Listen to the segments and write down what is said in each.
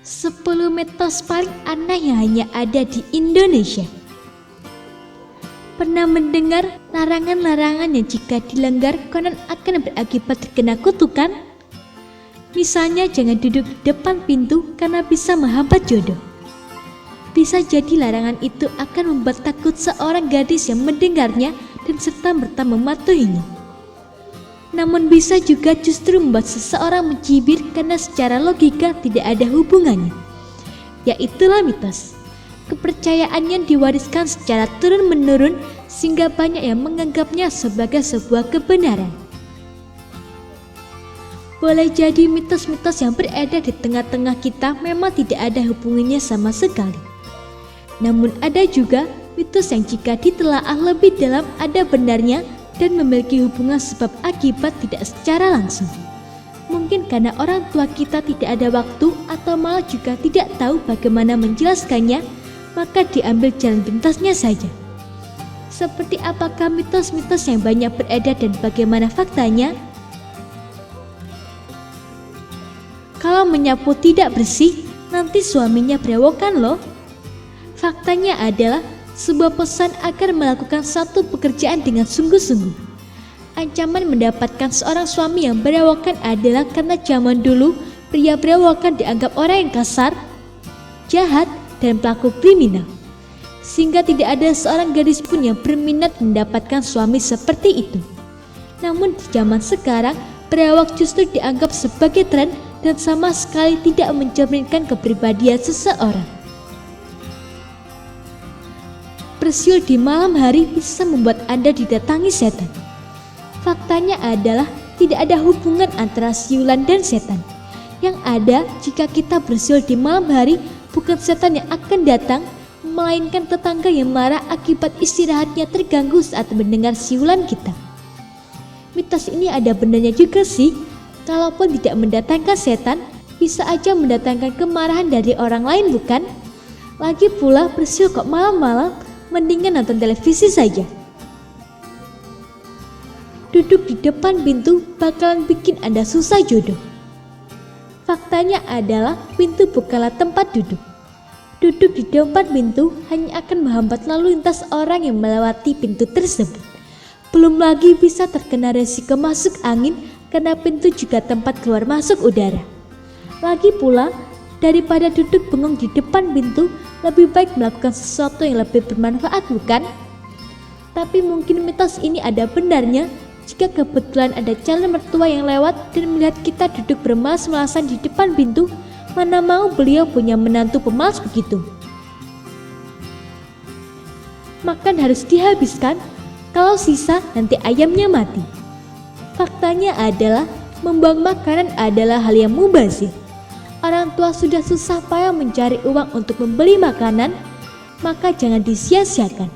10 mitos paling aneh yang hanya ada di Indonesia. Pernah mendengar larangan-larangan yang jika dilanggar konon akan berakibat terkena kutukan? Misalnya jangan duduk di depan pintu karena bisa menghambat jodoh. Bisa jadi larangan itu akan membuat takut seorang gadis yang mendengarnya dan serta-merta mematuhinya. Namun bisa juga justru membuat seseorang mencibir karena secara logika tidak ada hubungannya. Yaitulah mitos. Kepercayaan yang diwariskan secara turun-menurun sehingga banyak yang menganggapnya sebagai sebuah kebenaran. Boleh jadi mitos-mitos yang beredar di tengah-tengah kita memang tidak ada hubungannya sama sekali. Namun ada juga mitos yang jika ditelaah lebih dalam ada benarnya dan memiliki hubungan sebab akibat tidak secara langsung. Mungkin karena orang tua kita tidak ada waktu atau malah juga tidak tahu bagaimana menjelaskannya, maka diambil jalan pintasnya saja. Seperti apakah mitos-mitos yang banyak beredar dan bagaimana faktanya? Kalau menyapu tidak bersih, nanti suaminya berewokan loh. Faktanya adalah sebuah pesan agar melakukan satu pekerjaan dengan sungguh-sungguh. Ancaman mendapatkan seorang suami yang berewokan adalah karena zaman dulu pria berewokan dianggap orang yang kasar, jahat, dan pelaku kriminal. Sehingga tidak ada seorang gadis pun yang berminat mendapatkan suami seperti itu. Namun di zaman sekarang, berewok justru dianggap sebagai tren dan sama sekali tidak mencerminkan kepribadian seseorang. Bersiul di malam hari bisa membuat Anda didatangi setan. Faktanya adalah tidak ada hubungan antara siulan dan setan. Yang ada jika kita bersiul di malam hari bukan setan yang akan datang, melainkan tetangga yang marah akibat istirahatnya terganggu saat mendengar siulan kita. Mitos ini ada benarnya juga sih. Kalaupun tidak mendatangkan setan, bisa aja mendatangkan kemarahan dari orang lain bukan? Lagi pula bersiul kok malam-malam, mendingan nonton televisi saja. Duduk di depan pintu bakalan bikin Anda susah jodoh. Faktanya adalah pintu bukanlah tempat duduk. Duduk di depan pintu hanya akan menghambat lalu lintas orang yang melewati pintu tersebut. Belum lagi bisa terkena resiko masuk angin karena pintu juga tempat keluar masuk udara. Lagi pula, daripada duduk bengong di depan pintu, lebih baik melakukan sesuatu yang lebih bermanfaat bukan? Tapi mungkin mitos ini ada benarnya jika kebetulan ada calon mertua yang lewat dan melihat kita duduk bermalas-malasan di depan pintu, mana mau beliau punya menantu pemalas begitu. Makan harus dihabiskan, kalau sisa nanti ayamnya mati. Faktanya adalah membuang makanan adalah hal yang mubazir. Orang tua sudah susah payah mencari uang untuk membeli makanan, maka jangan disia-siakan.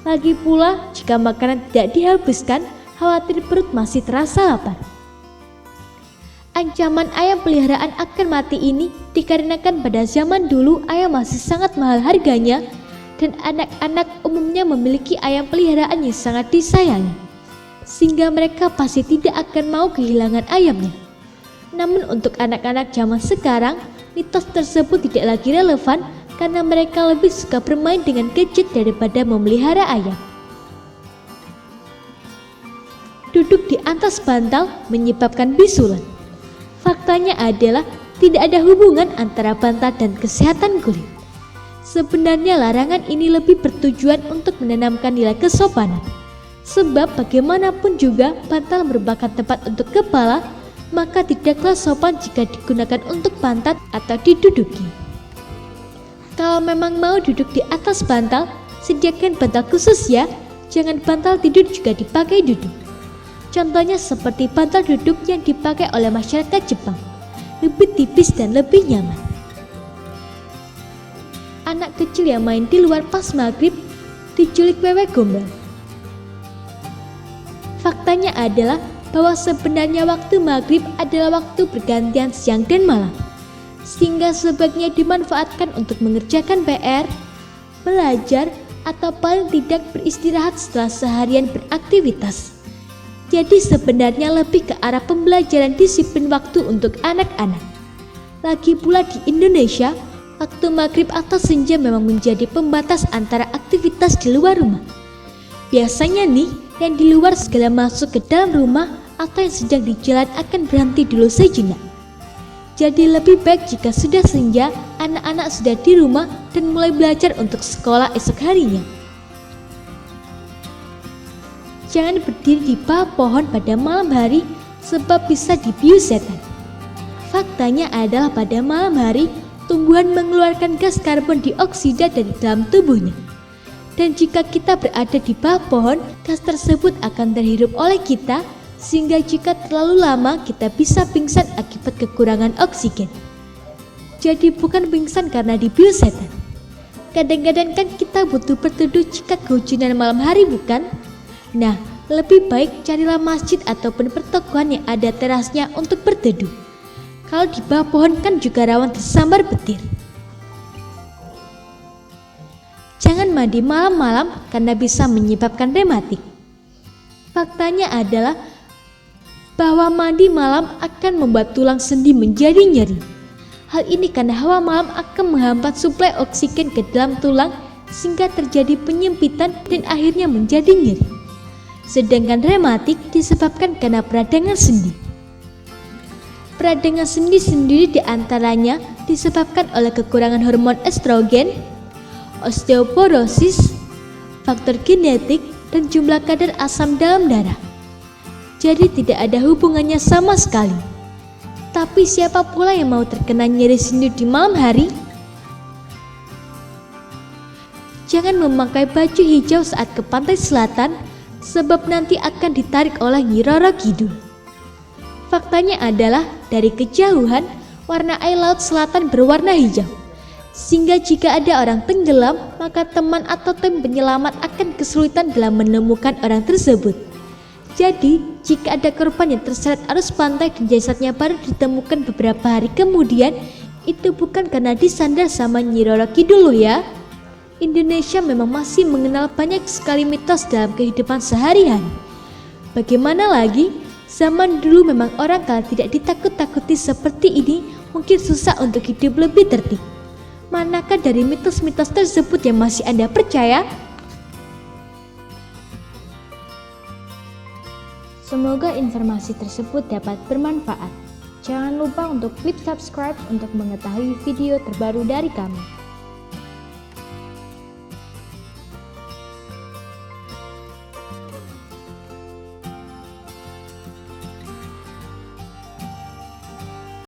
Lagi pula, jika makanan tidak dihabiskan, khawatir perut masih terasa lapar. Ancaman ayam peliharaan akan mati ini dikarenakan pada zaman dulu ayam masih sangat mahal harganya dan anak-anak umumnya memiliki ayam peliharaan yang sangat disayangi, sehingga mereka pasti tidak akan mau kehilangan ayamnya. Namun untuk anak-anak zaman sekarang, mitos tersebut tidak lagi relevan karena mereka lebih suka bermain dengan gadget daripada memelihara ayam. Duduk di atas bantal menyebabkan bisulan. Faktanya adalah tidak ada hubungan antara bantal dan kesehatan kulit. Sebenarnya larangan ini lebih bertujuan untuk menanamkan nilai kesopanan. Sebab bagaimanapun juga bantal merupakan tempat untuk kepala, maka tidaklah sopan jika digunakan untuk pantat atau diduduki. Kalau memang mau duduk di atas bantal, sediakan bantal khusus ya, jangan bantal tidur juga dipakai duduk. Contohnya seperti bantal duduk yang dipakai oleh masyarakat Jepang, lebih tipis dan lebih nyaman. Anak kecil yang main di luar pas maghrib diculik wewe gombal. Faktanya adalah bahwa sebenarnya waktu maghrib adalah waktu pergantian siang dan malam, sehingga sebaiknya dimanfaatkan untuk mengerjakan PR, belajar, atau paling tidak beristirahat setelah seharian beraktivitas. Jadi sebenarnya lebih ke arah pembelajaran disiplin waktu untuk anak-anak. Lagi pula di Indonesia, waktu maghrib atau senja memang menjadi pembatas antara aktivitas di luar rumah. Biasanya nih, yang di luar segala masuk ke dalam rumah atau yang sedang di jalan akan berhenti dulu sejenak. Jadi lebih baik jika sudah senja, anak-anak sudah di rumah dan mulai belajar untuk sekolah esok harinya. Jangan berdiri di bawah pohon pada malam hari sebab bisa dibius setan. Faktanya adalah pada malam hari, tumbuhan mengeluarkan gas karbon dioksida dari dalam tubuhnya. Dan jika kita berada di bawah pohon, gas tersebut akan terhirup oleh kita, sehingga jika terlalu lama kita bisa pingsan akibat kekurangan oksigen. Jadi bukan pingsan karena dibius setan. Kadang-kadang kan kita butuh berteduh jika kehujanan malam hari, bukan? Nah, lebih baik carilah masjid ataupun pertokoan yang ada terasnya untuk berteduh. Kalau di bawah pohon kan juga rawan tersambar petir. Jangan mandi malam-malam karena bisa menyebabkan rematik. Faktanya adalah bahwa mandi malam akan membuat tulang sendi menjadi nyeri. Hal ini karena hawa malam akan menghambat suplai oksigen ke dalam tulang sehingga terjadi penyempitan dan akhirnya menjadi nyeri. Sedangkan rematik disebabkan karena peradangan sendi. Peradangan sendi sendiri diantaranya disebabkan oleh kekurangan hormon estrogen, osteoporosis, faktor genetik, dan jumlah kadar asam dalam darah. Jadi tidak ada hubungannya sama sekali. Tapi siapa pula yang mau terkena nyeri sendi di malam hari? Jangan memakai baju hijau saat ke pantai selatan, sebab nanti akan ditarik oleh Nyi Roro Kidul. Faktanya adalah dari kejauhan, warna air laut selatan berwarna hijau. Sehingga jika ada orang tenggelam, maka teman atau tim penyelamat akan kesulitan dalam menemukan orang tersebut. Jadi, jika ada korban yang terseret arus pantai dan jasadnya baru ditemukan beberapa hari kemudian, itu bukan karena disandar sama Nyi Roro Kidul loh ya. Indonesia memang masih mengenal banyak sekali mitos dalam kehidupan sehari-hari. Bagaimana lagi, zaman dulu memang orang kalau tidak ditakut-takuti seperti ini, mungkin susah untuk hidup lebih tertib. Manakah dari mitos-mitos tersebut yang masih Anda percaya? Semoga informasi tersebut dapat bermanfaat. Jangan lupa untuk klik subscribe untuk mengetahui video terbaru dari kami.